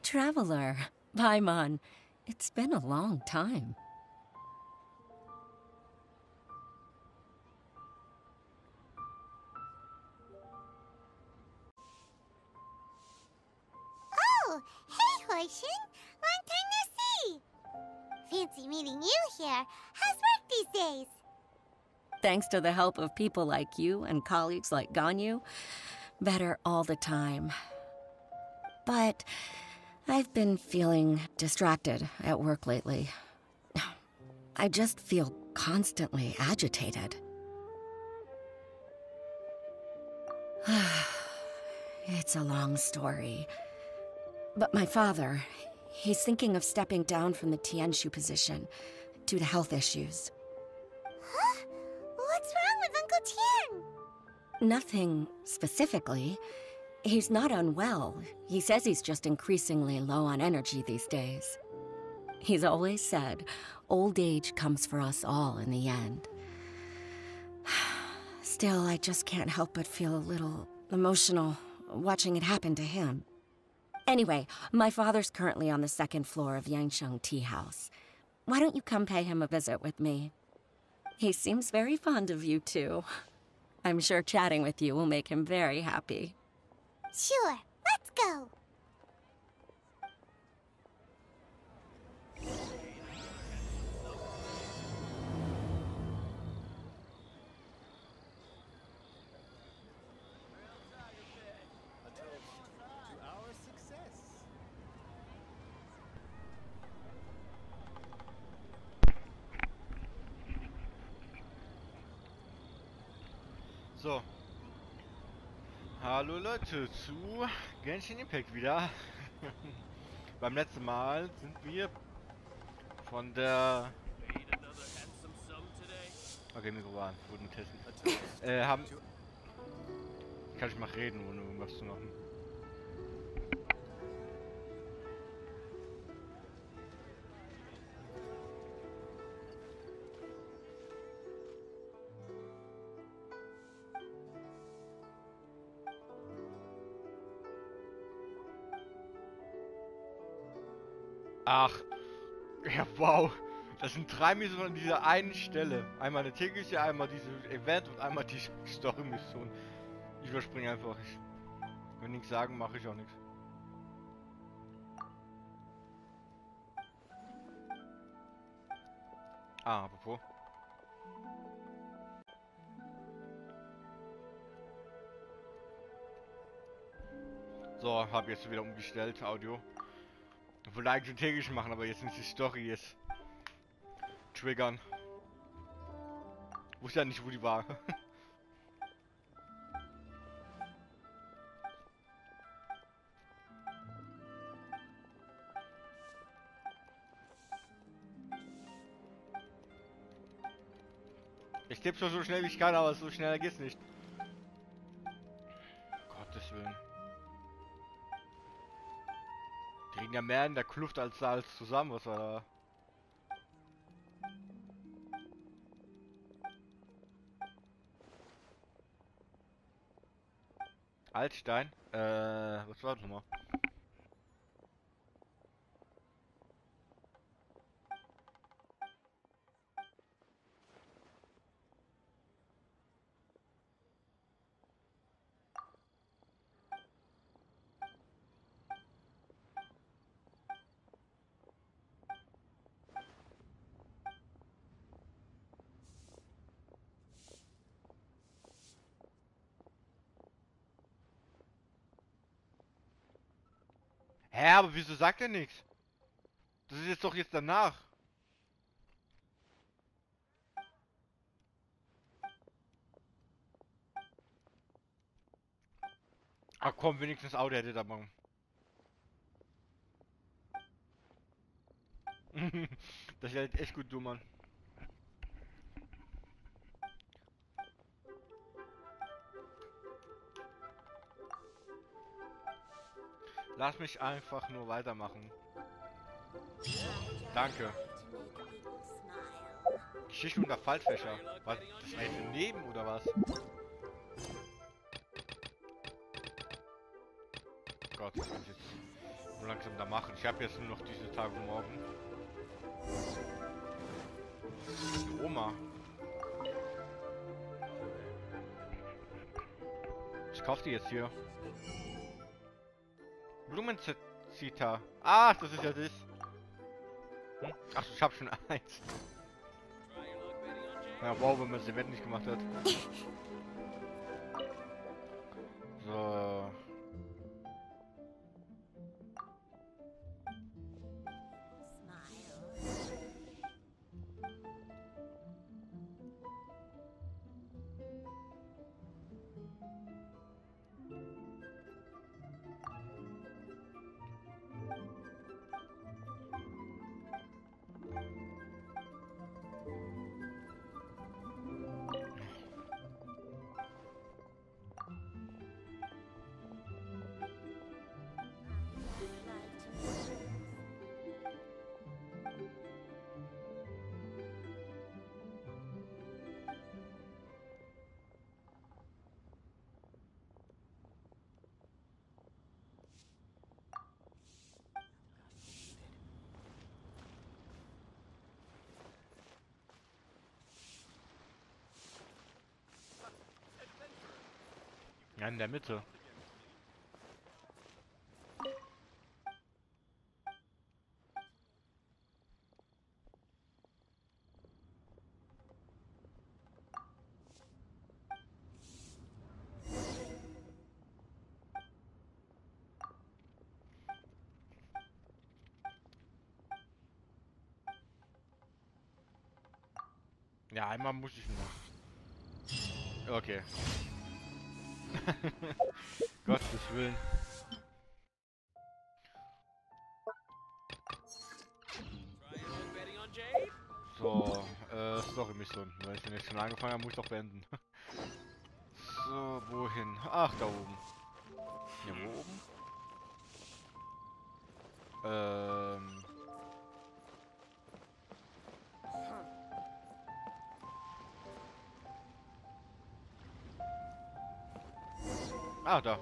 traveler. Paimon. It's been a long time. Oh, hey, Hoishin. Long time no see. Fancy meeting you here. How's work these days? Thanks to the help of people like you and colleagues like Ganyu, better all the time. But I've been feeling distracted at work lately. I just feel constantly agitated. It's a long story. But my father, he's thinking of stepping down from the Tianshu position due to health issues. Huh? What's wrong with Uncle Tian? Nothing specifically. He's not unwell. He says he's just increasingly low on energy these days. He's always said, old age comes for us all in the end. Still, I just can't help but feel a little emotional watching it happen to him. Anyway, my father's currently on the second floor of Yangsheng Tea House. Why don't you come pay him a visit with me? He seems very fond of you, too. I'm sure chatting with you will make him very happy. Sure, let's go. So. Hallo Leute, zu Genshin Impact wieder. Beim letzten Mal sind wir von der... Okay, Mikro an, wurden testen. Haben... Kann ich mal reden, ohne irgendwas zu machen. Ach, ja wow, das sind 3 Missionen an dieser einen Stelle. Einmal eine tägliche, einmal dieses Event und einmal die Story-Mission. Ich überspringe einfach. Wenn nichts sagen, mache ich auch nichts. Ah, apropos. So, habe jetzt wieder umgestellt, Audio. Ich wollte eigentlich den täglichen machen, aber jetzt nicht die Story ist. Triggern. Wusste ja nicht, wo die war. Ich tippe schon so schnell wie ich kann, aber so schnell geht's nicht. Gottes Willen. Die liegen ja mehr in der Kluft als zusammen, was war da? Altstein? Was war das nochmal? Hä, aber wieso sagt er nichts? Das ist jetzt doch jetzt danach. Ach komm, wenigstens Audio hätte da machen. Das ist halt echt gut dumm, Mann. Lass mich einfach nur weitermachen. Danke. Geschichte unter Fallfächer. Was? Das war jetzt daneben oder was? Gott, das ist jetzt so langsam langsam da machen. Ich habe jetzt nur noch diese Tage und morgen. Die Oma. Ich kaufe die jetzt hier. Blumenzita. Ah, das ist ja das. Hm? Ach, ich habe schon eins. Ja, wow, wenn man das Event nicht gemacht hat. So. Ja, in der Mitte. Ja, einmal muss ich nur. Okay. Gottes Willen. So, Story-Mission. Weil ich den jetzt schon angefangen habe, muss ich doch beenden. So, wohin? Ach, da oben. Hier, wo oben? Ah, da.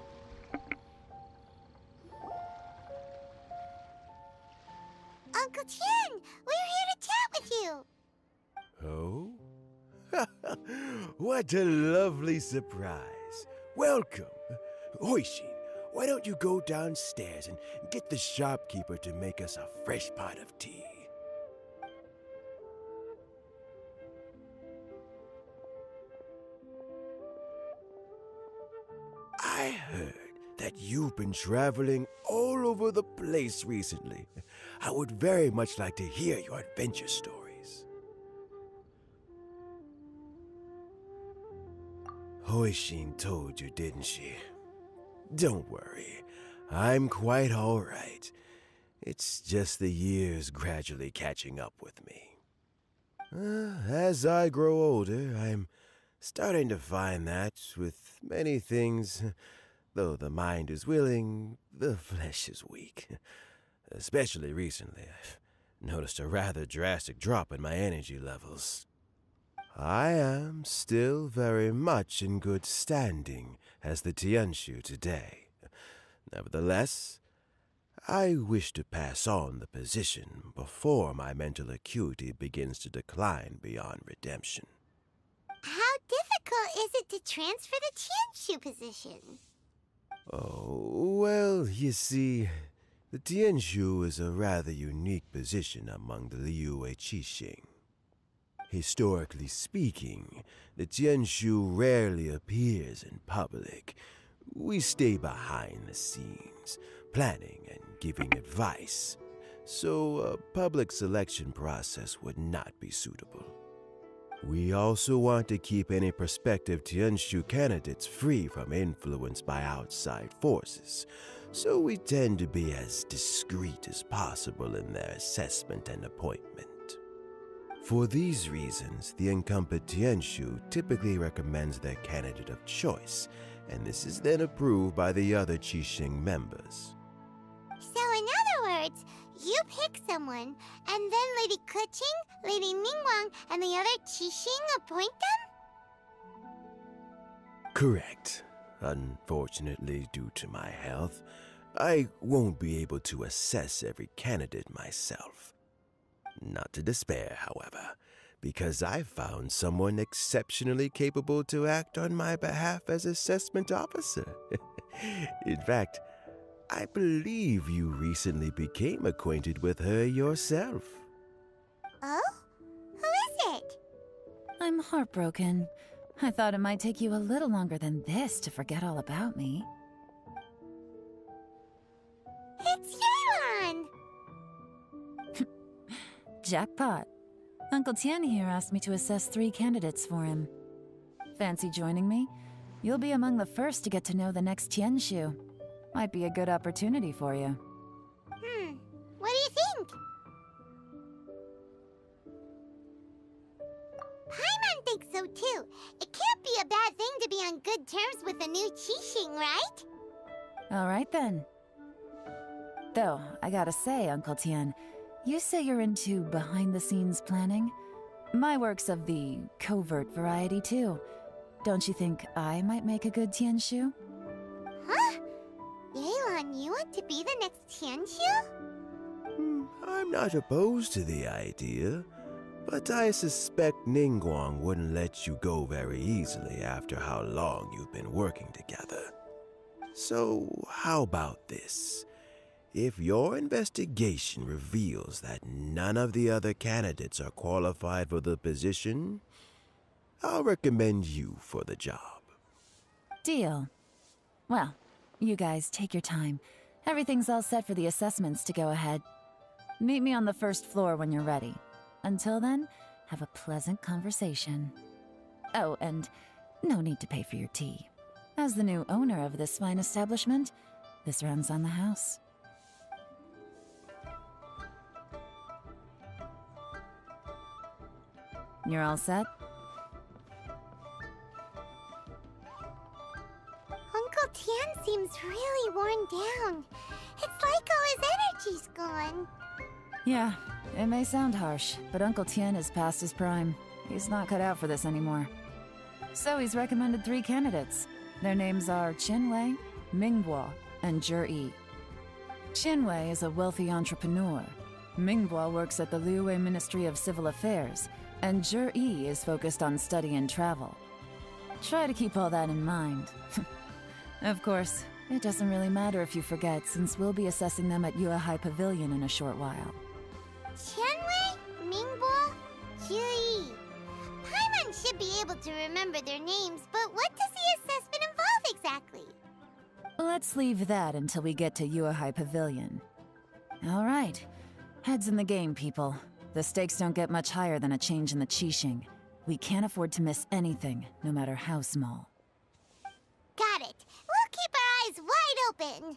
Uncle Tien, we're here to chat with you. Oh? What a lovely surprise. Welcome. Hoishin, why don't you go downstairs and get the shopkeeper to make us a fresh pot of tea? I heard that you've been traveling all over the place recently. I would very much like to hear your adventure stories. Hoishin told you, didn't she? Don't worry, I'm quite all right. It's just the years gradually catching up with me. As I grow older, I'm starting to find that with many things, though the mind is willing, the flesh is weak. Especially recently, I've noticed a rather drastic drop in my energy levels. I am still very much in good standing as the Tianshu today. Nevertheless, I wish to pass on the position before my mental acuity begins to decline beyond redemption. How difficult is it to transfer the Tianshu position? Oh, well, you see, the Tianshu is a rather unique position among the Liuye Qixing. Historically speaking, the Tianshu rarely appears in public. We stay behind the scenes, planning and giving advice, so a public selection process would not be suitable. We also want to keep any prospective Tianshu candidates free from influence by outside forces, so we tend to be as discreet as possible in their assessment and appointment. For these reasons, the incumbent Tianshu typically recommends their candidate of choice, and this is then approved by the other Qixing members. So in other words, you pick someone, and then Lady Keqing, Lady Ningguang, and the other Qixing appoint them? Correct. Unfortunately, due to my health, I won't be able to assess every candidate myself. Not to despair, however, because I've found someone exceptionally capable to act on my behalf as assessment officer. In fact, I believe you recently became acquainted with her yourself. Oh? Who is it? I'm heartbroken. I thought it might take you a little longer than this to forget all about me. It's Yelan! Jackpot. Uncle Tian here asked me to assess 3 candidates for him. Fancy joining me? You'll be among the first to get to know the next Tianshu. Might be a good opportunity for you. What do you think? Paimon thinks so too. It can't be a bad thing to be on good terms with a new Qixing, right? Alright then. Though, I gotta say, Uncle Tian, you say you're into behind-the-scenes planning? My work's of the covert variety too. Don't you think I might make a good Tianshu? Huh? Yelan, you want to be the next Tianshu? I'm not opposed to the idea, but I suspect Ningguang wouldn't let you go very easily after how long you've been working together. So, how about this? If your investigation reveals that none of the other candidates are qualified for the position, I'll recommend you for the job. Deal. Well, you guys take your time. Everything's all set for the assessments to go ahead. Meet me on the first floor when you're ready. Until then, have a pleasant conversation. Oh, and no need to pay for your tea. As the new owner of this fine establishment, this runs on the house. You're all set? Uncle Tian seems really worn down. It's like all his energy's gone. Yeah, it may sound harsh, but Uncle Tian is past his prime. He's not cut out for this anymore. So he's recommended 3 candidates. Their names are Qinwei, Mingbo, and Zhi. Qinwei is a wealthy entrepreneur. Mingbo works at the Liuye Ministry of Civil Affairs, and Zhi is focused on study and travel. Try to keep all that in mind. Of course, it doesn't really matter if you forget, since we'll be assessing them at Yuehai Pavilion in a short while. Qianwei, Mingbo, Zhi. Paimon should be able to remember their names, but what does the assessment involve exactly? Let's leave that until we get to Yuehai Pavilion. All right. Heads in the game, people. The stakes don't get much higher than a change in the Qixing. We can't afford to miss anything, no matter how small. Got it. We'll keep our eyes wide open.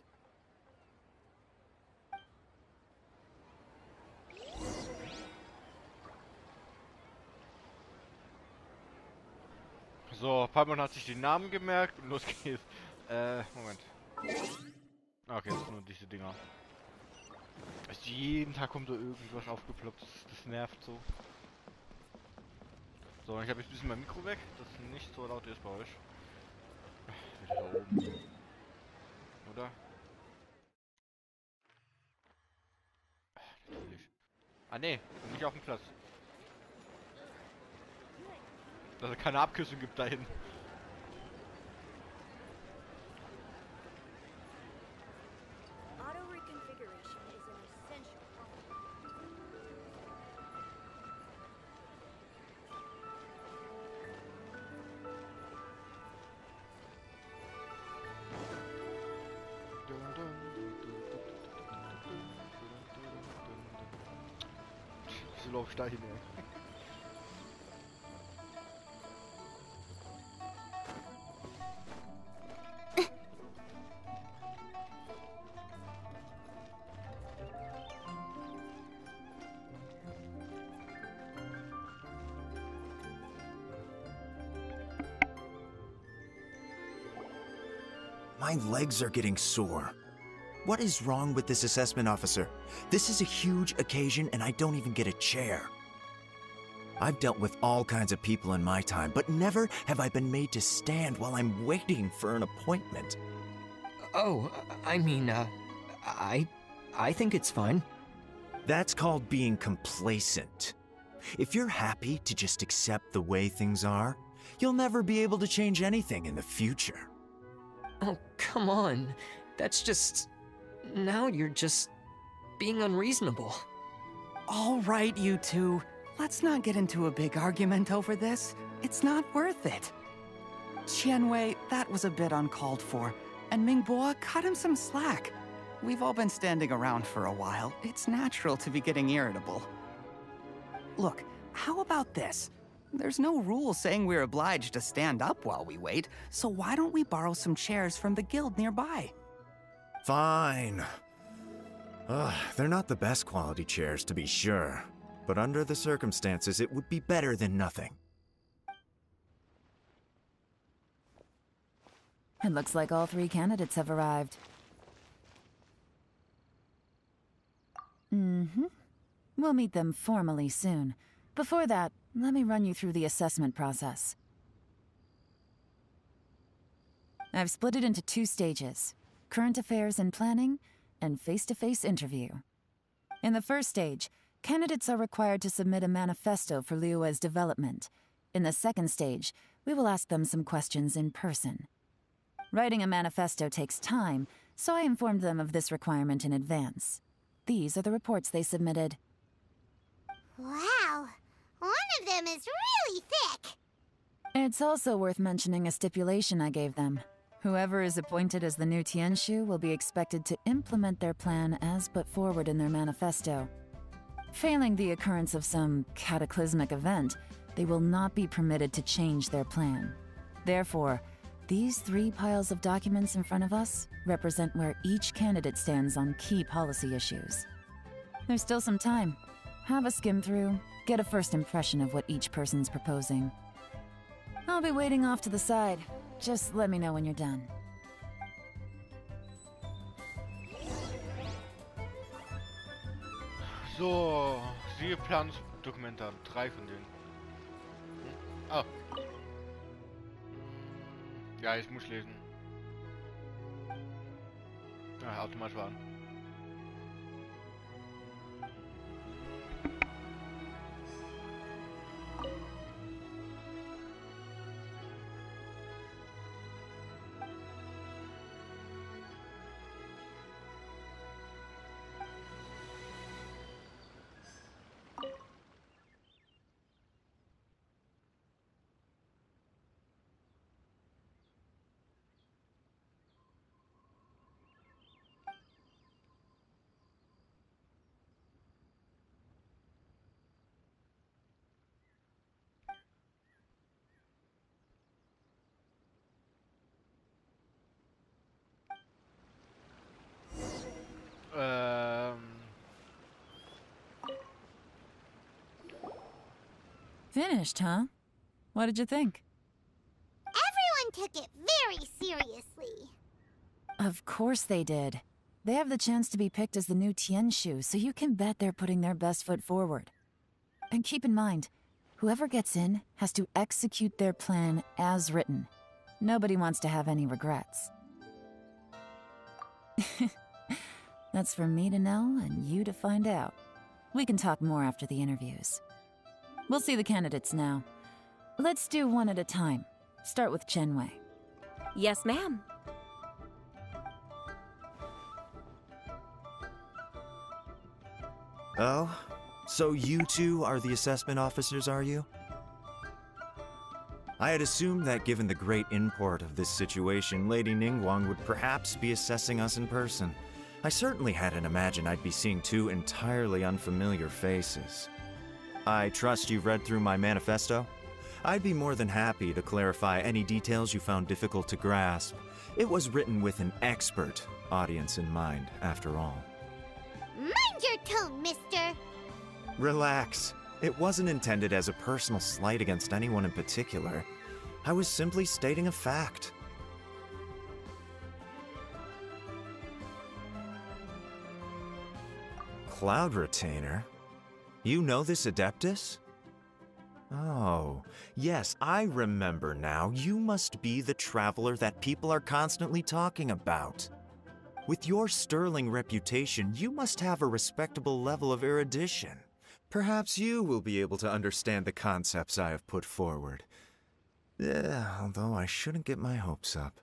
So, Paimon hat sich den Namen gemerkt und los geht's. Moment. Okay, das sind nur diese Dinger. Also jeden Tag kommt da irgendwas aufgeploppt. Das nervt so. So, ich habe jetzt ein bisschen mein Mikro weg, dass es nicht so laut ist bei euch. Wieder da oben. Oder? Natürlich. Ah ne, nicht auf dem Platz. Dass es keine Abkürzung gibt dahin. Wieso lauf ich da hin, ey? My legs are getting sore. What is wrong with this assessment officer? This is a huge occasion and I don't even get a chair. I've dealt with all kinds of people in my time, but never have I been made to stand while I'm waiting for an appointment. Oh, I mean, I think it's fine. That's called being complacent. If you're happy to just accept the way things are, you'll never be able to change anything in the future. Oh, come on. That's just... Now you're just... being unreasonable. All right, you two. Let's not get into a big argument over this. It's not worth it. Qianwei, that was a bit uncalled for. And Mingbo, cut him some slack. We've all been standing around for a while. It's natural to be getting irritable. Look, how about this? There's no rule saying we're obliged to stand up while we wait, so why don't we borrow some chairs from the guild nearby? Fine. They're not the best quality chairs, to be sure. But under the circumstances, it would be better than nothing. It looks like all 3 candidates have arrived. We'll meet them formally soon. Before that, let me run you through the assessment process. I've split it into 2 stages: current affairs and planning, and face-to-face interview. In the first stage, candidates are required to submit a manifesto for Liuye's development. In the second stage, we will ask them some questions in person. Writing a manifesto takes time, so I informed them of this requirement in advance. These are the reports they submitted. Wow, one of them is really thick. It's also worth mentioning a stipulation I gave them. Whoever is appointed as the new Tianshu will be expected to implement their plan as put forward in their manifesto. Failing the occurrence of some cataclysmic event, they will not be permitted to change their plan. Therefore, these 3 piles of documents in front of us represent where each candidate stands on key policy issues. There's still some time. Have a skim through, get a first impression of what each person's proposing. I'll be waiting off to the side. Just let me know when you're done. So, siehe Planungsdokumente an. 3 von denen. Ah. Ja, ich muss lesen. Ja, automatisch waren. Finished, huh? What did you think? Everyone took it very seriously. Of course they did. They have the chance to be picked as the new Tianshu, so you can bet they're putting their best foot forward. And keep in mind, whoever gets in has to execute their plan as written. Nobody wants to have any regrets. That's for me to know and you to find out. We can talk more after the interviews. We'll see the candidates now. Let's do one at a time. Start with Qianwei. Yes, ma'am. Oh? So you 2 are the assessment officers, are you? I had assumed that given the great import of this situation, Lady Ningguang would perhaps be assessing us in person. I certainly hadn't imagined I'd be seeing 2 entirely unfamiliar faces. I trust you've read through my manifesto? I'd be more than happy to clarify any details you found difficult to grasp. It was written with an expert audience in mind, after all. Mind your tone, mister. Relax. It wasn't intended as a personal slight against anyone in particular. I was simply stating a fact. Cloud Retainer? You know this Adeptus? Oh, yes, I remember now. You must be the traveler that people are constantly talking about. With your sterling reputation, you must have a respectable level of erudition. Perhaps you will be able to understand the concepts I have put forward. Although I shouldn't get my hopes up.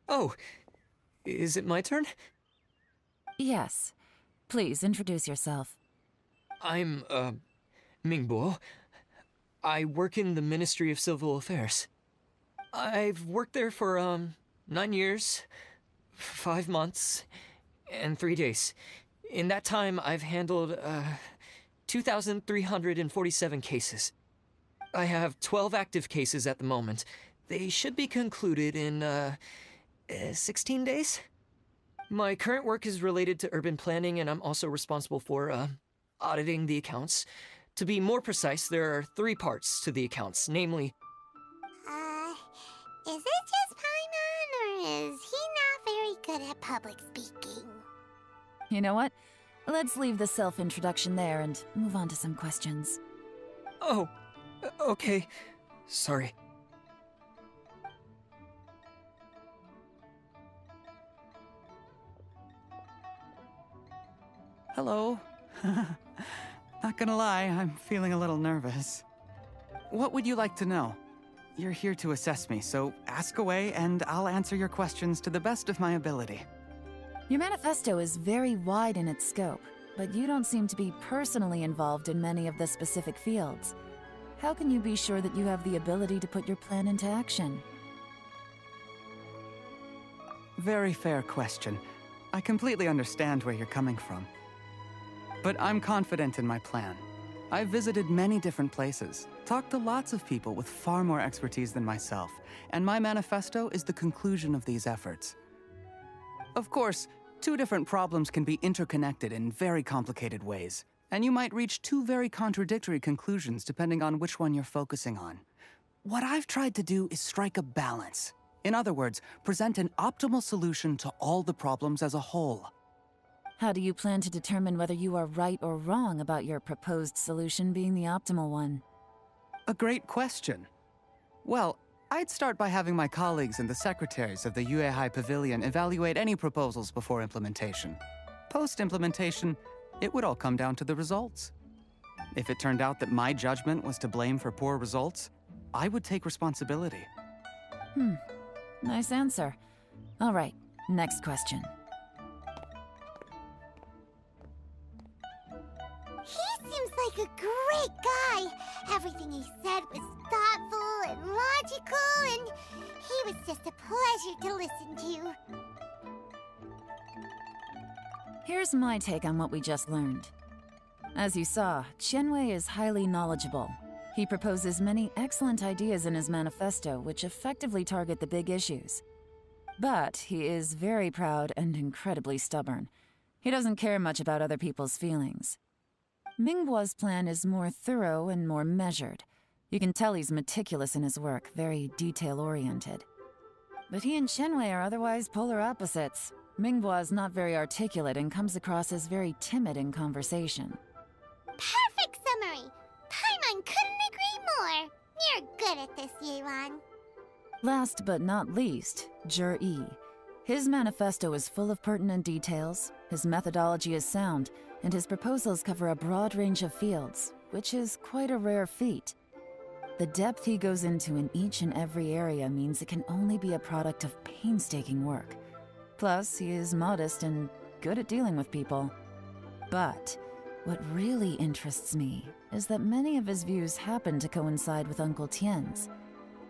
Oh, is it my turn? Yes. Please introduce yourself. I'm, Mingbo. I work in the Ministry of Civil Affairs. I've worked there for, 9 years, 5 months, and 3 days. In that time, I've handled, 2,347 cases. I have 12 active cases at the moment. They should be concluded in, 16 days? My current work is related to urban planning, and I'm also responsible for, auditing the accounts. To be more precise, there are 3 parts to the accounts, namely... Is it just Paimon, or is he not very good at public speaking? You know what? Let's leave the self-introduction there and move on to some questions. Oh, okay. Sorry. Hello. Not gonna lie, I'm feeling a little nervous. What would you like to know? You're here to assess me, so ask away and I'll answer your questions to the best of my ability. Your manifesto is very wide in its scope, but you don't seem to be personally involved in many of the specific fields. How can you be sure that you have the ability to put your plan into action? Very fair question. I completely understand where you're coming from. But I'm confident in my plan. I've visited many different places, talked to lots of people with far more expertise than myself, and my manifesto is the conclusion of these efforts. Of course, 2 different problems can be interconnected in very complicated ways, and you might reach 2 very contradictory conclusions depending on which one you're focusing on. What I've tried to do is strike a balance. In other words, present an optimal solution to all the problems as a whole. How do you plan to determine whether you are right or wrong about your proposed solution being the optimal one? A great question. Well, I'd start by having my colleagues and the secretaries of the Liuye Pavilion evaluate any proposals before implementation. Post-implementation, it would all come down to the results. If it turned out that my judgment was to blame for poor results, I would take responsibility. Nice answer. All right, next question. He seems like a great guy. Everything he said was thoughtful and logical, and he was just a pleasure to listen to. Here's my take on what we just learned. As you saw, Qianwei is highly knowledgeable. He proposes many excellent ideas in his manifesto which effectively target the big issues. But he is very proud and incredibly stubborn. He doesn't care much about other people's feelings. Mingbo's plan is more thorough and more measured. You can tell he's meticulous in his work, very detail-oriented. But he and Qianwei are otherwise polar opposites. Mingbo is not very articulate and comes across as very timid in conversation. Perfect summary! Paimon couldn't agree more! You're good at this, Yuan. Last but not least, Yi. His manifesto is full of pertinent details, his methodology is sound, and his proposals cover a broad range of fields, which is quite a rare feat. The depth he goes into in each and every area means it can only be a product of painstaking work. Plus, he is modest and good at dealing with people. But what really interests me is that many of his views happen to coincide with Uncle Tien's.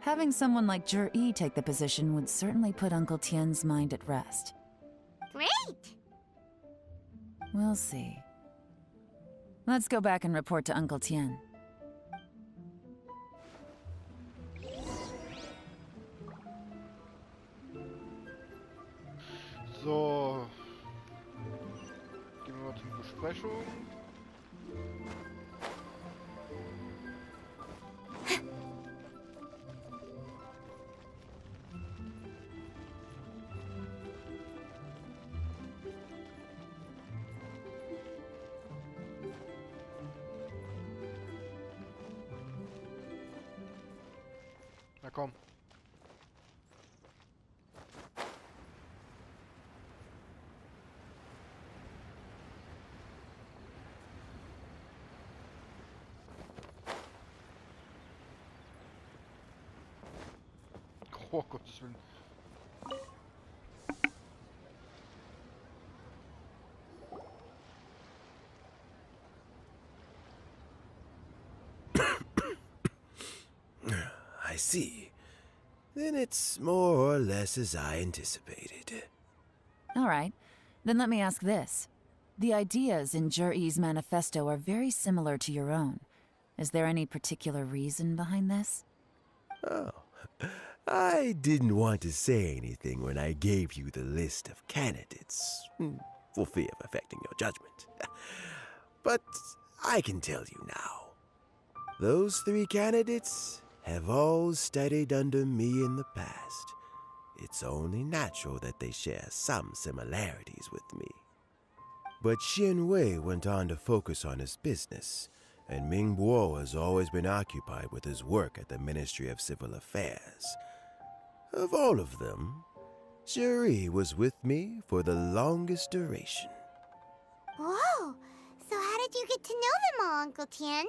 Having someone like Yi take the position would certainly put Uncle Tien's mind at rest. Great! We'll see. Let's go back and report to Uncle Tien. So. Gehen wir mal zur Besprechung. Na komm. Oh, Gottes Willen. I see. Then it's more or less as I anticipated. All right. Then let me ask this. The ideas in Jur-E's manifesto are very similar to your own. Is there any particular reason behind this? Oh, I didn't want to say anything when I gave you the list of candidates, for fear of affecting your judgment. But I can tell you now. Those 3 candidates have all studied under me in the past. It's only natural that they share some similarities with me. But Qianwei went on to focus on his business, and Mingbo has always been occupied with his work at the Ministry of Civil Affairs. Of all of them, Juri was with me for the longest duration. Whoa! So how did you get to know them all, Uncle Tian?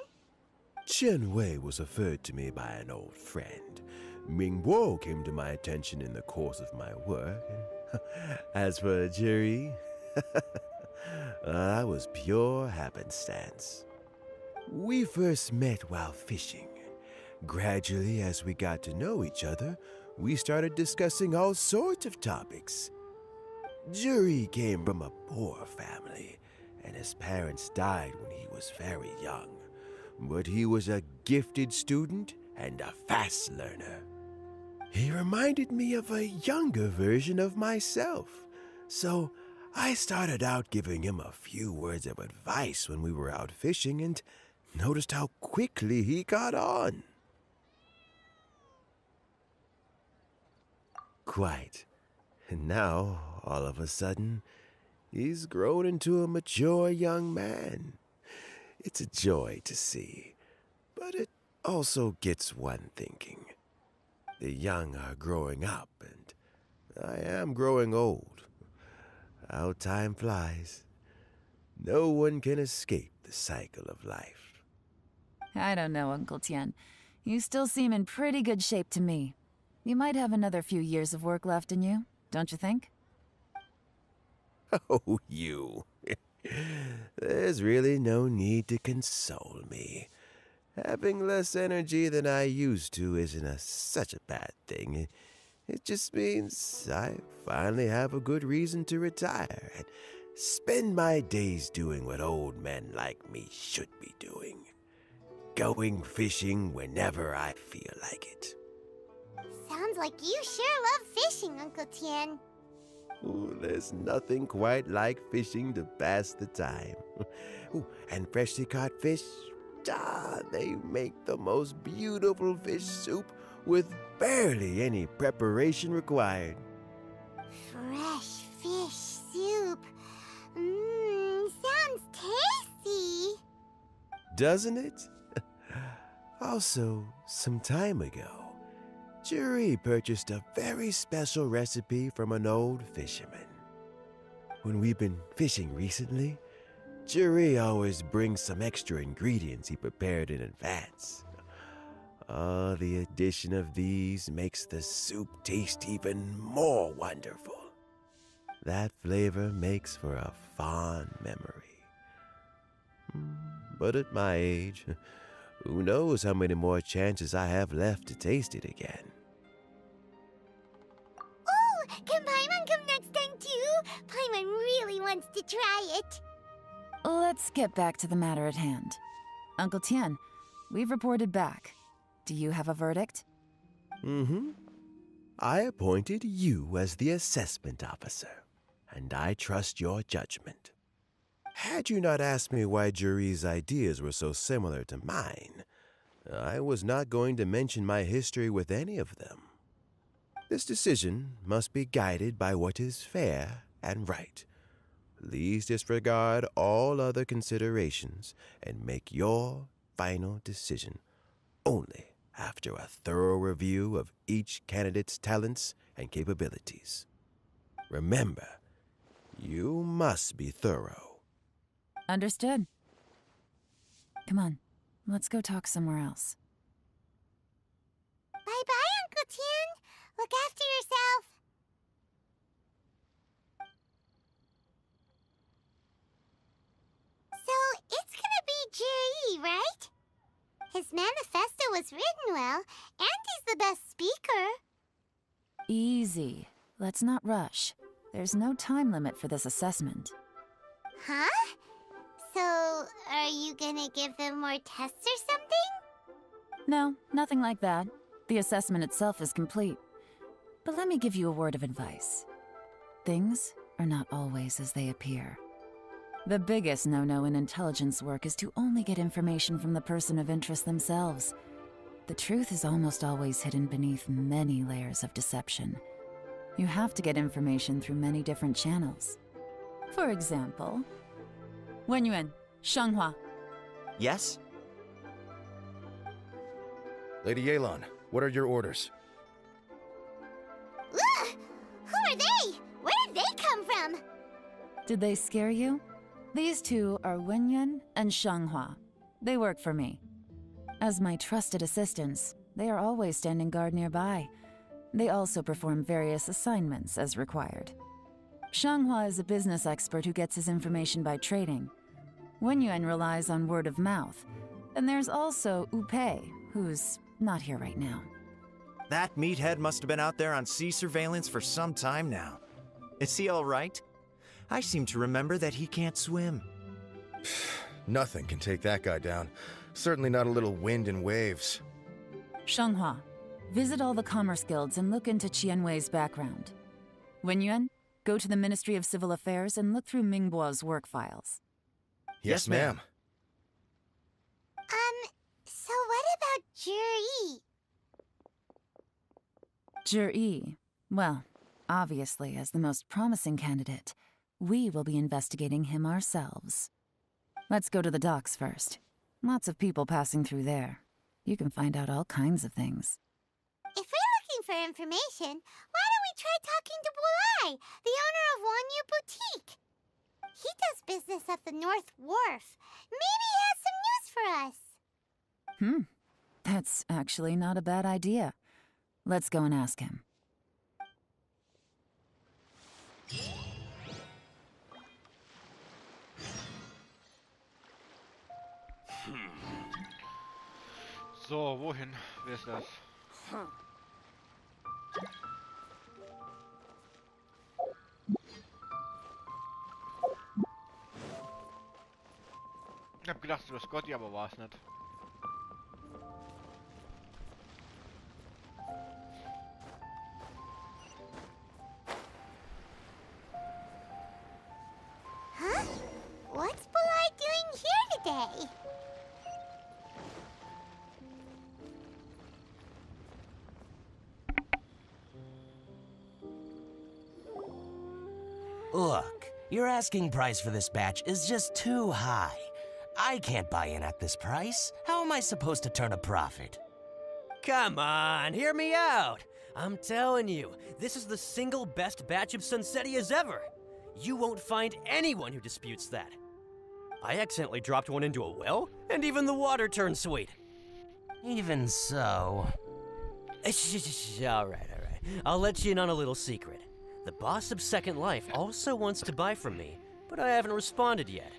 Qianwei was referred to me by an old friend. Mingbo came to my attention in the course of my work. As for Juri, I was pure happenstance. We first met while fishing. Gradually, as we got to know each other, we started discussing all sorts of topics. Juri came from a poor family, and his parents died when he was very young. But he was a gifted student and a fast learner. He reminded me of a younger version of myself, so I started out giving him a few words of advice when we were out fishing and noticed how quickly he got on. Quite. And now, all of a sudden, he's grown into a mature young man. It's a joy to see, but it also gets one thinking. The young are growing up, and I am growing old. How time flies. No one can escape the cycle of life. I don't know, Uncle Tian. You still seem in pretty good shape to me. You might have another few years of work left in you, don't you think? Oh, you. There's really no need to console me. Having less energy than I used to isn't such a bad thing. It just means I finally have a good reason to retire and spend my days doing what old men like me should be doing. Going fishing whenever I feel like it. Sounds like you sure love fishing, Uncle Tian. Ooh, there's nothing quite like fishing to pass the time. Ooh, and freshly caught fish, they make the most beautiful fish soup with barely any preparation required. Fresh fish soup. Sounds tasty. Doesn't it? Also, some time ago, Juri purchased a very special recipe from an old fisherman. When we've been fishing recently, Juri always brings some extra ingredients he prepared in advance. Oh, the addition of these makes the soup taste even more wonderful. That flavor makes for a fond memory. But at my age, who knows how many more chances I have left to taste it again. Oh, can Paimon come next time too? Paimon really wants to try it. Let's get back to the matter at hand. Uncle Tian, we've reported back. Do you have a verdict? I appointed you as the assessment officer, and I trust your judgment. Had you not asked me why Juri's ideas were so similar to mine, I was not going to mention my history with any of them. This decision must be guided by what is fair and right. Please disregard all other considerations and make your final decision only after a thorough review of each candidate's talents and capabilities. Remember, you must be thorough. Understood. Come on, let's go talk somewhere else. Bye-bye, Uncle Tian. Look after yourself. So, it's gonna be Jiri, right? His manifesto was written well, and he's the best speaker. Easy. Let's not rush. There's no time limit for this assessment. Huh? So, are you gonna give them more tests or something? No, nothing like that. The assessment itself is complete. But let me give you a word of advice. Things are not always as they appear. The biggest no-no in intelligence work is to only get information from the person of interest themselves. The truth is almost always hidden beneath many layers of deception. You have to get information through many different channels. For example, Wenyuan, Shanghua. Yes? Lady Yelan, what are your orders? Ugh! Who are they? Where did they come from? Did they scare you? These two are Wenyuan and Shanghua. They work for me. As my trusted assistants, they are always standing guard nearby. They also perform various assignments as required. Shanghua is a business expert who gets his information by trading. Wenyuan relies on word of mouth. And there's also Upei, who's not here right now. That meathead must have been out there on sea surveillance for some time now. Is he all right? I seem to remember that he can't swim. Nothing can take that guy down. Certainly not a little wind and waves. Shanghua, visit all the commerce guilds and look into Qianwei's background. Wenyuan, go to the Ministry of Civil Affairs and look through Mingbo's work files. Yes, ma'am. So what about Jiri? Jiri, well, obviously as the most promising candidate, we will be investigating him ourselves. Let's go to the docks first. Lots of people passing through there. You can find out all kinds of things. If we're looking for information, why don't we try talking to Bulai, the owner of Wanyu Boutique? He does business at the North Wharf. Maybe he has some news for us. That's actually not a bad idea. Let's go and ask him. So, wohin? Wer ist das? Ich hab gedacht, du bist Scotty, aber war's nicht. Huh? What's Bulai doing here today? Look, your asking price for this batch is just too high. I can't buy in at this price. How am I supposed to turn a profit? Come on, hear me out. I'm telling you, this is the single best batch of Sunsetias ever. You won't find anyone who disputes that. I accidentally dropped one into a well, and even the water turned sweet. Even so... All right. I'll let you in on a little secret. The boss of Second Life also wants to buy from me, but I haven't responded yet.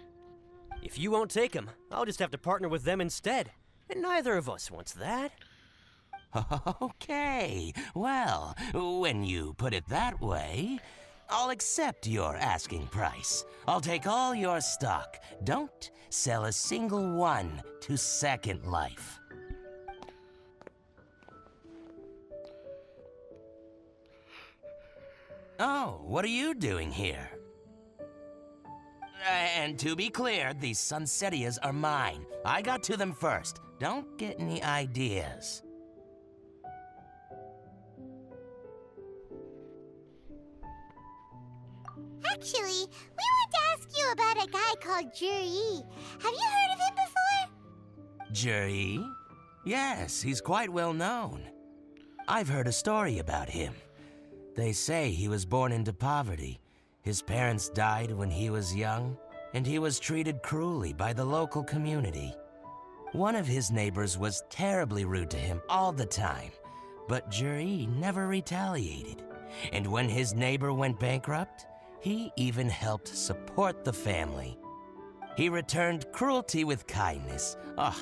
If you won't take him, I'll just have to partner with them instead, and neither of us wants that. Okay, well, when you put it that way, I'll accept your asking price. I'll take all your stock. Don't sell a single one to Second Life. Oh, what are you doing here? And to be clear, these Sunsetias are mine. I got to them first. Don't get any ideas. Actually, we want to ask you about a guy called Jiri. Have you heard of him before? Jiri? Yes, he's quite well known. I've heard a story about him. They say he was born into poverty. His parents died when he was young, and he was treated cruelly by the local community. One of his neighbors was terribly rude to him all the time, but Juri never retaliated. And when his neighbor went bankrupt, he even helped support the family. He returned cruelty with kindness,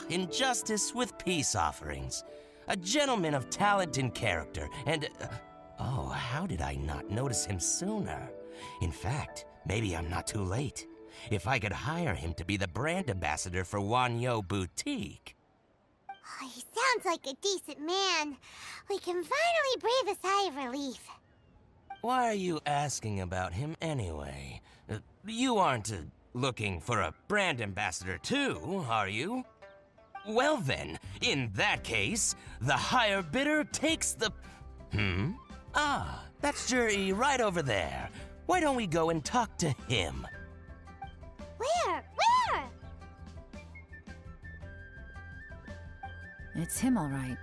injustice with peace offerings. A gentleman of talent and character, and... oh, how did I not notice him sooner? In fact, maybe I'm not too late. If I could hire him to be the brand ambassador for Wanyo Boutique. Oh, he sounds like a decent man. We can finally breathe a sigh of relief. Why are you asking about him anyway? You aren't looking for a brand ambassador too, are you? Well then, in that case, the higher bidder takes the... Ah, that's Juri right over there. Why don't we go and talk to him? Where? It's him, all right.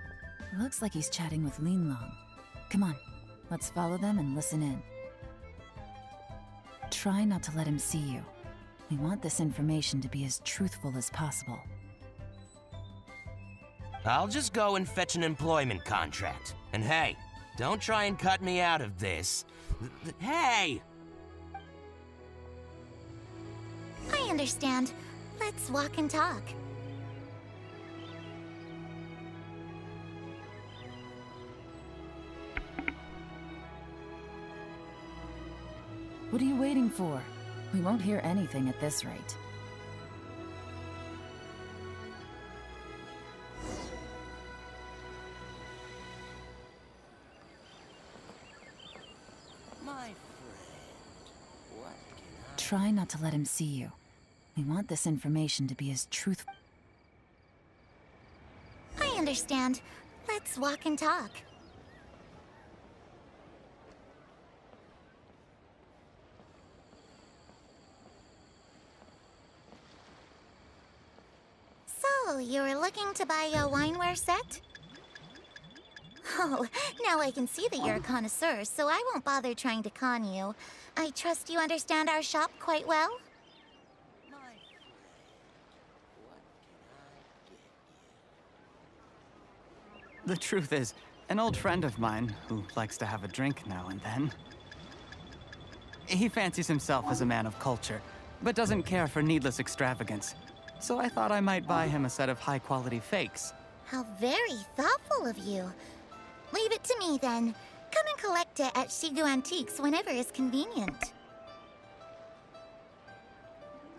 Looks like he's chatting with Linlong. Come on, let's follow them and listen in. Try not to let him see you. We want this information to be as truthful as possible. I'll just go and fetch an employment contract. And hey, don't try and cut me out of this. Hey! I understand. Let's walk and talk. What are you waiting for? We won't hear anything at this rate. Try not to let him see you. We want this information to be as truthful. I understand. Let's walk and talk. So, you're looking to buy a wineware set? Oh, now I can see that you're a connoisseur, so I won't bother trying to con you. I trust you understand our shop quite well? The truth is, an old friend of mine who likes to have a drink now and then. He fancies himself as a man of culture, but doesn't care for needless extravagance. So I thought I might buy him a set of high-quality fakes. How very thoughtful of you. Leave it to me, then. Come and collect it at Shigu Antiques whenever is convenient.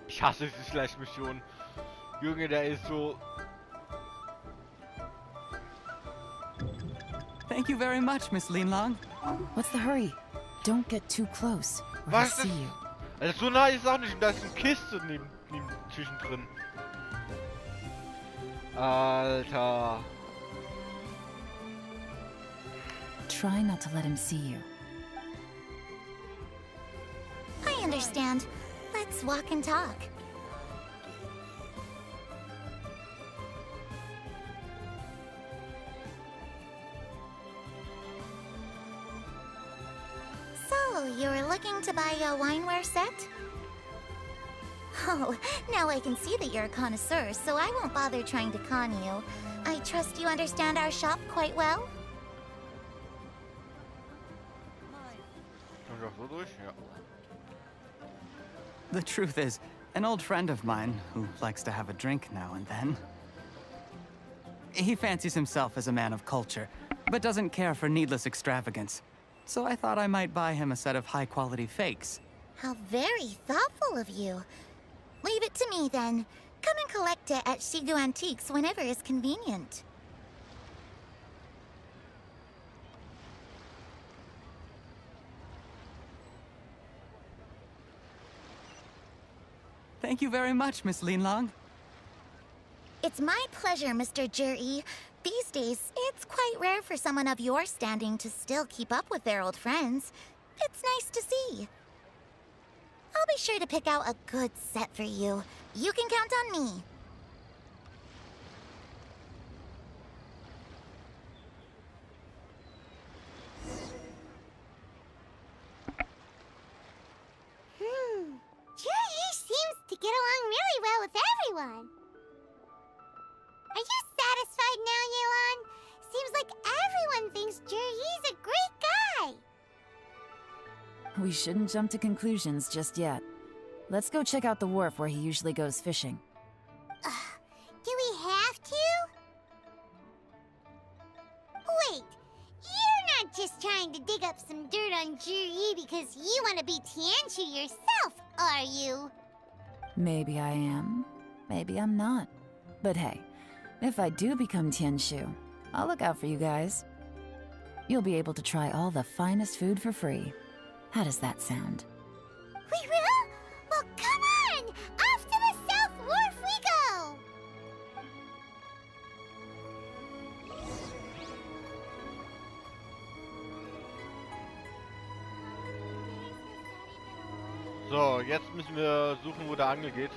Ich hasse diese Slash-Mission. Junge, der ist so... Thank you very much, Miss Linlong. What's the hurry? Don't get too close, or he'll Was? see you. Also so nah ist es auch nicht. Da ist eine Kiste zwischendrin. Alter. Try not to let him see you. I understand. Let's walk and talk. So, you're looking to buy a wineware set? Oh, now I can see that you're a connoisseur, so I won't bother trying to con you. I trust you understand our shop quite well? The truth is, an old friend of mine who likes to have a drink now and then. He fancies himself as a man of culture, but doesn't care for needless extravagance. So I thought I might buy him a set of high-quality fakes. How very thoughtful of you. Leave it to me, then. Come and collect it at Shigu Antiques whenever is convenient. Thank you very much, Miss Linlong. It's my pleasure, Mr. Juri. These days, it's quite rare for someone of your standing to still keep up with their old friends. It's nice to see. I'll be sure to pick out a good set for you. You can count on me. Juri seems to get along really well with everyone. Are you satisfied now, Yelan? Seems like everyone thinks we shouldn't jump to conclusions just yet. Let's go check out the wharf where he usually goes fishing. Do we have to? Wait, you're not just trying to dig up some dirt on Zhiyi because you want to be Tianshu yourself, are you? Maybe I am, maybe I'm not. But hey, if I do become Tianshu, I'll look out for you guys. You'll be able to try all the finest food for free. How does that sound? We will? Well, come on! Off to the South Wharf we go! So, jetzt müssen wir suchen, wo der Angel geht.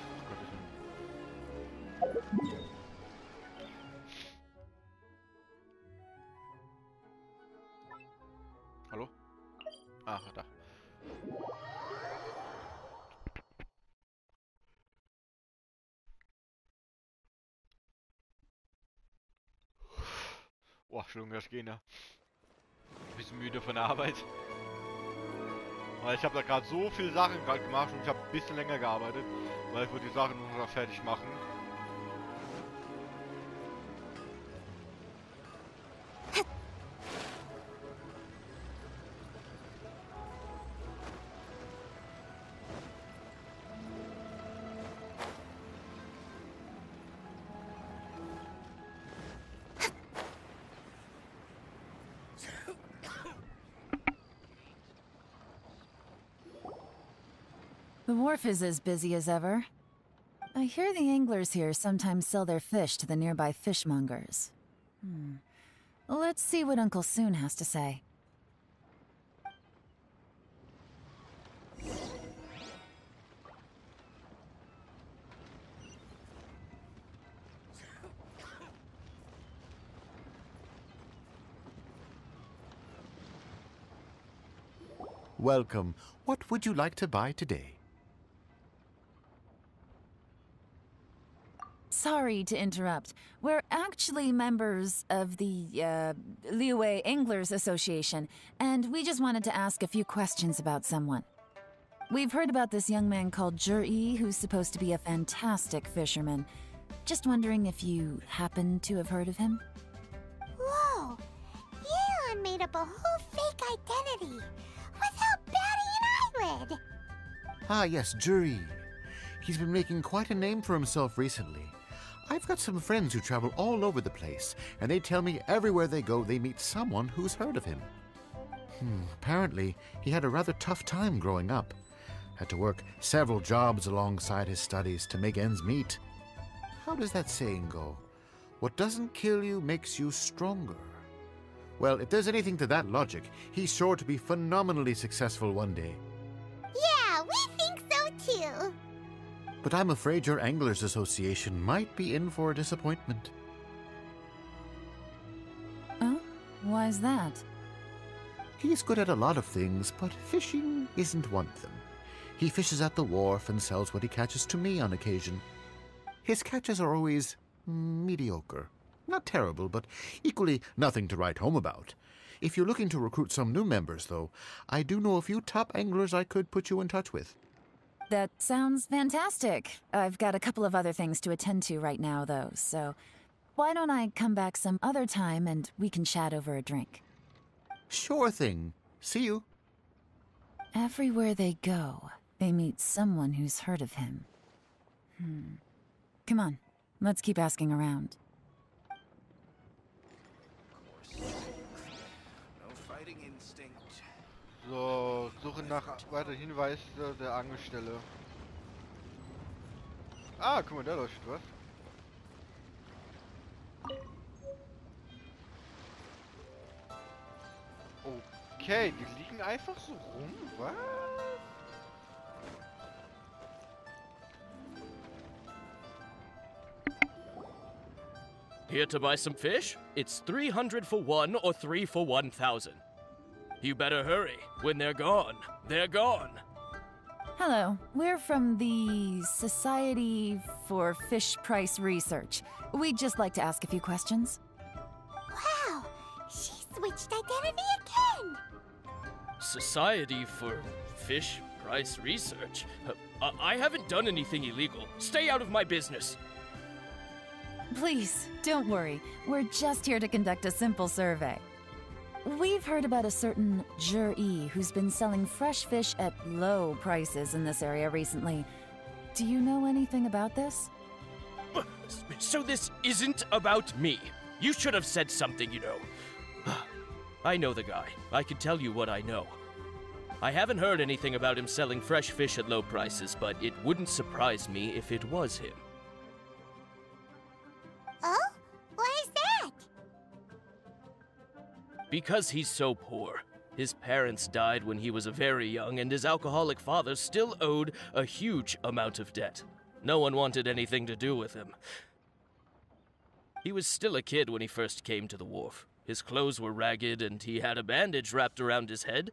Hallo? Ach, da. Oh, Entschuldigung, das geht ja. Ein bisschen müde von der Arbeit. Weil ich habe da gerade so viele Sachen gerade gemacht und ich habe ein bisschen länger gearbeitet, weil ich wollte die Sachen nur noch fertig machen. The wharf is as busy as ever. I hear the anglers here sometimes sell their fish to the nearby fishmongers. Let's see what Uncle Soon has to say. Welcome. What would you like to buy today? Sorry to interrupt. We're actually members of the, Liuye Anglers Association, and we just wanted to ask a few questions about someone. We've heard about this young man called Zhiyi, who's supposed to be a fantastic fisherman. Just wondering if you happen to have heard of him? Whoa! Yeon made up a whole fake identity without batting an eyelid! Ah, yes, Zhiyi. He's been making quite a name for himself recently. I've got some friends who travel all over the place, and they tell me everywhere they go they meet someone who's heard of him. Apparently, he had a rather tough time growing up. Had to work several jobs alongside his studies to make ends meet. How does that saying go? What doesn't kill you makes you stronger. Well, if there's anything to that logic, he's sure to be phenomenally successful one day. Yeah, we think so too! But I'm afraid your Anglers Association might be in for a disappointment. Oh? Why's that? He's good at a lot of things, but fishing isn't one of them. He fishes at the wharf and sells what he catches to me on occasion. His catches are always mediocre. Not terrible, but equally nothing to write home about. If you're looking to recruit some new members, though, I do know a few top anglers I could put you in touch with. That sounds fantastic. I've got a couple of other things to attend to right now, though, so why don't I come back some other time and we can chat over a drink? Sure thing. See you. Everywhere they go, they meet someone who's heard of him. Come on, let's keep asking around. So, Suche nach weiteren Hinweisen der Angelstelle. Ah, guck mal, da leuchtet was. Okay, die liegen einfach so rum, was? Here to buy some fish? It's 300 for one or 3 for 1,000. You better hurry. When they're gone, they're gone. Hello, we're from the Society for Fish Price Research. We'd just like to ask a few questions. Wow, she switched identity again! Society for fish price research. I haven't done anything illegal. Stay out of my business. Please, don't worry. We're just here to conduct a simple survey. We've heard about a certain Jur-E who's been selling fresh fish at low prices in this area recently. Do you know anything about this? So this isn't about me. You should have said something, you know. I know the guy. I can tell you what I know. I haven't heard anything about him selling fresh fish at low prices, but it wouldn't surprise me if it was him. Oh? Why is that? Because he's so poor. His parents died when he was very young, and his alcoholic father still owed a huge amount of debt. No one wanted anything to do with him. He was still a kid when he first came to the wharf. His clothes were ragged, and he had a bandage wrapped around his head.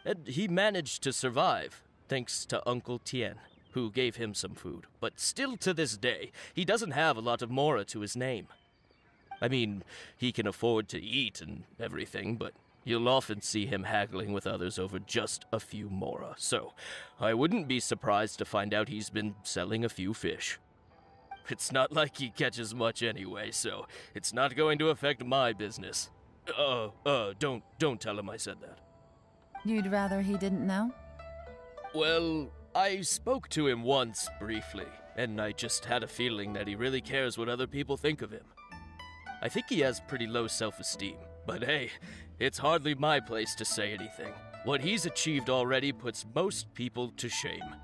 And he managed to survive, thanks to Uncle Tien, who gave him some food. But still to this day, he doesn't have a lot of mora to his name. I mean, he can afford to eat and everything, but you'll often see him haggling with others over just a few mora. So, I wouldn't be surprised to find out he's been selling a few fish. It's not like he catches much anyway, so it's not going to affect my business. Don't tell him I said that. You'd rather he didn't know? Well, I spoke to him once, briefly, and I just had a feeling that he really cares what other people think of him. I think he has pretty low self-esteem, but hey, it's hardly my place to say anything. What he's achieved already puts most people to shame.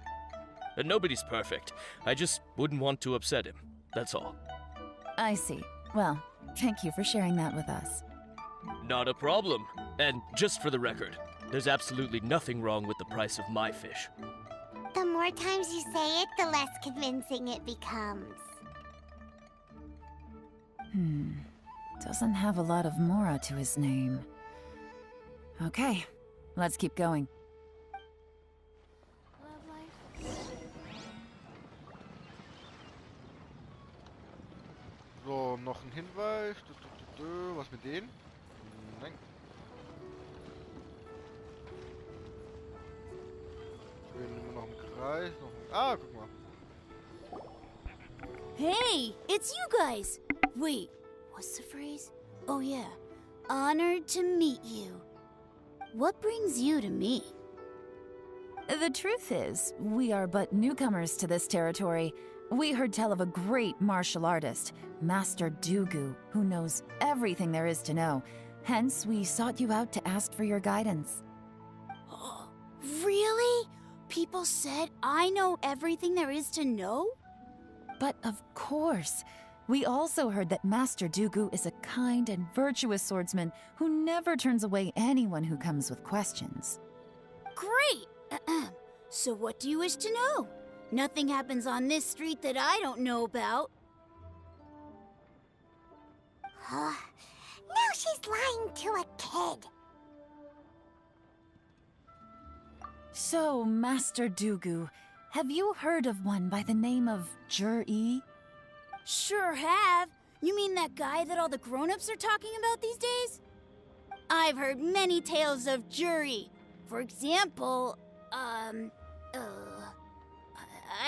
And nobody's perfect. I just wouldn't want to upset him, that's all. I see. Well, thank you for sharing that with us. Not a problem. And just for the record, there's absolutely nothing wrong with the price of my fish. The more times you say it, the less convincing it becomes. Doesn't have a lot of mora to his name. Okay, let's keep going. So, noch ein Hinweis. Was mit denen? Nein. Wir sind immer noch im Kreis. Ah, guck mal. Hey, it's you guys! Wait, what's the phrase? Oh yeah, honored to meet you. What brings you to me? The truth is, we are but newcomers to this territory. We heard tell of a great martial artist, Master Dugu, who knows everything there is to know. Hence, we sought you out to ask for your guidance. Really? People said I know everything there is to know? But of course. We also heard that Master Dugu is a kind and virtuous swordsman who never turns away anyone who comes with questions. Great! So what do you wish to know? Nothing happens on this street that I don't know about. Now she's lying to a kid. So, Master Dugu, have you heard of one by the name of Jur-E? Sure have. You mean that guy that all the grown-ups are talking about these days? I've heard many tales of Jur-E. For example, I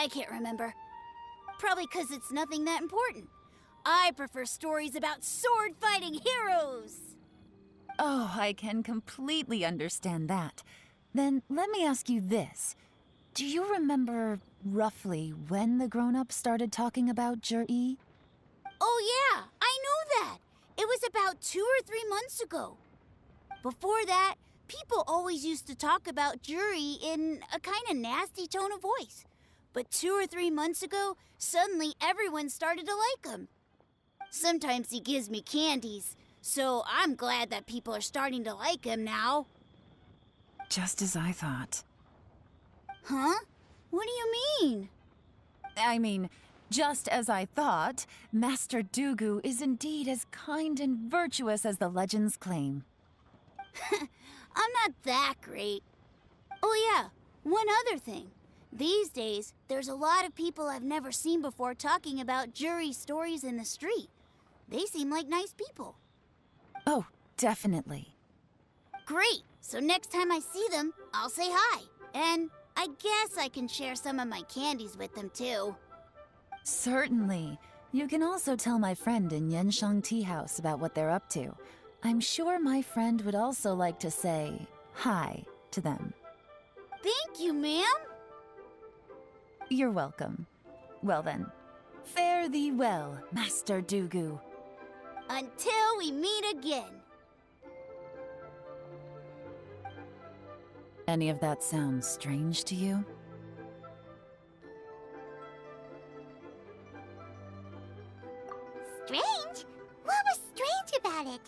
can't remember. Probably because it's nothing that important. I prefer stories about sword-fighting heroes. Oh, I can completely understand that. Then let me ask you this. Do you remember roughly when the grown-ups started talking about Jur-E? Oh yeah, I know that. It was about 2 or 3 months ago. Before that, people always used to talk about Jur-E in a kind of nasty tone of voice. But 2 or 3 months ago, suddenly everyone started to like him. Sometimes he gives me candies, so I'm glad that people are starting to like him now. Just as I thought. Huh? What do you mean? I mean, just as I thought, Master Dugu is indeed as kind and virtuous as the legends claim. I'm not that great. Oh yeah, one other thing. These days, there's a lot of people I've never seen before talking about Jur-E stories in the street. They seem like nice people. Oh, definitely. Great! So next time I see them, I'll say hi. And I guess I can share some of my candies with them too. Certainly. You can also tell my friend in Genshin Tea House about what they're up to. I'm sure my friend would also like to say hi to them. Thank you, ma'am. You're welcome. Well then, fare thee well, Master Dugu. Until we meet again. Any of that sound strange to you? Strange? What was strange about it?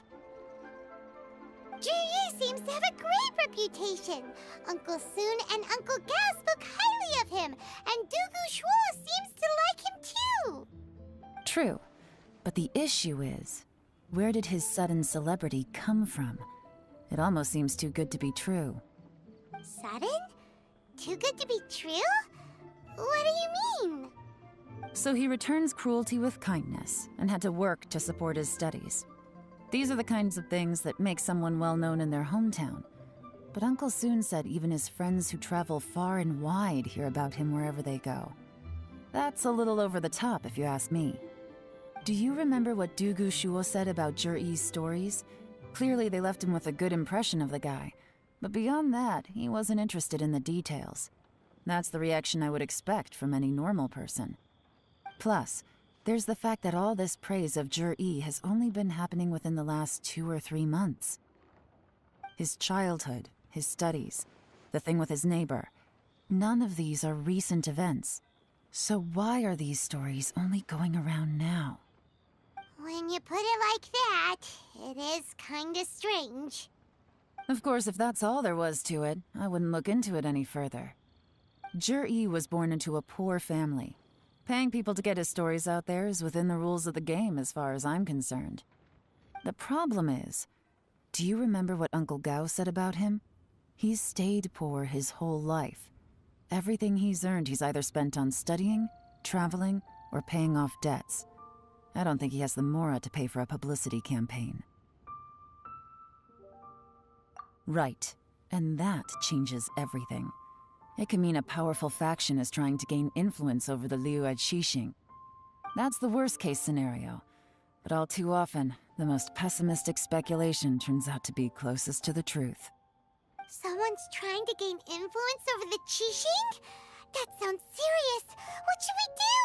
Liuye seems to have a great reputation. Uncle Soon and Uncle Gao spoke highly of him, and Dugu Shuo seems to like him too. True, but the issue is, where did his sudden celebrity come from? It almost seems too good to be true. Sudden? Too good to be true? What do you mean? So he returns cruelty with kindness, and had to work to support his studies. These are the kinds of things that make someone well known in their hometown. But Uncle Soon said even his friends who travel far and wide hear about him wherever they go. That's a little over the top, if you ask me. Do you remember what Dugu Shuo said about Zhiyi's stories? Clearly they left him with a good impression of the guy. But beyond that, he wasn't interested in the details. That's the reaction I would expect from any normal person. Plus, there's the fact that all this praise of Zhiyi has only been happening within the last 2 or 3 months. His childhood, his studies, the thing with his neighbor, none of these are recent events. So why are these stories only going around now? When you put it like that, it is kinda strange. Of course, if that's all there was to it, I wouldn't look into it any further. Zhiyi was born into a poor family. Paying people to get his stories out there is within the rules of the game as far as I'm concerned. The problem is, do you remember what Uncle Gao said about him? He's stayed poor his whole life. Everything he's earned he's either spent on studying, traveling, or paying off debts. I don't think he has the mora to pay for a publicity campaign. Right, and that changes everything. It can mean a powerful faction is trying to gain influence over the Liuye. That's the worst-case scenario. But all too often, the most pessimistic speculation turns out to be closest to the truth. Someone's trying to gain influence over the Qixing? That sounds serious. What should we do?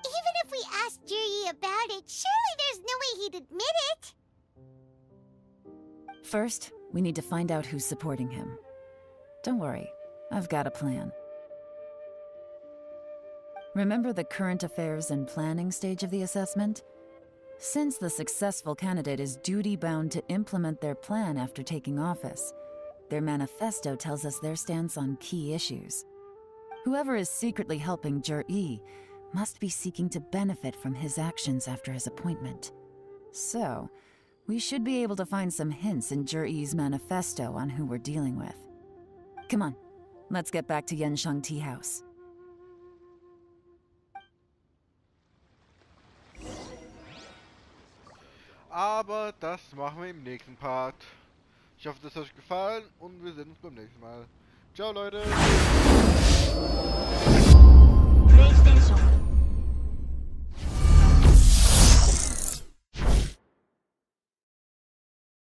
Even if we asked Zhiyi about it, surely there's no way he'd admit it. First, we need to find out who's supporting him. Don't worry, I've got a plan. Remember the current affairs and planning stage of the assessment? Since the successful candidate is duty-bound to implement their plan after taking office, their manifesto tells us their stance on key issues. Whoever is secretly helping Zhiyi must be seeking to benefit from his actions after his appointment. So, we should be able to find some hints in Zhiyi's manifesto on who we're dealing with. Come on, let's get back to Genshin Tea House. Aber das machen wir im nächsten Part. Ich hoffe, das hat euch gefallen und wir sehen uns beim nächsten Mal. Ciao, Leute!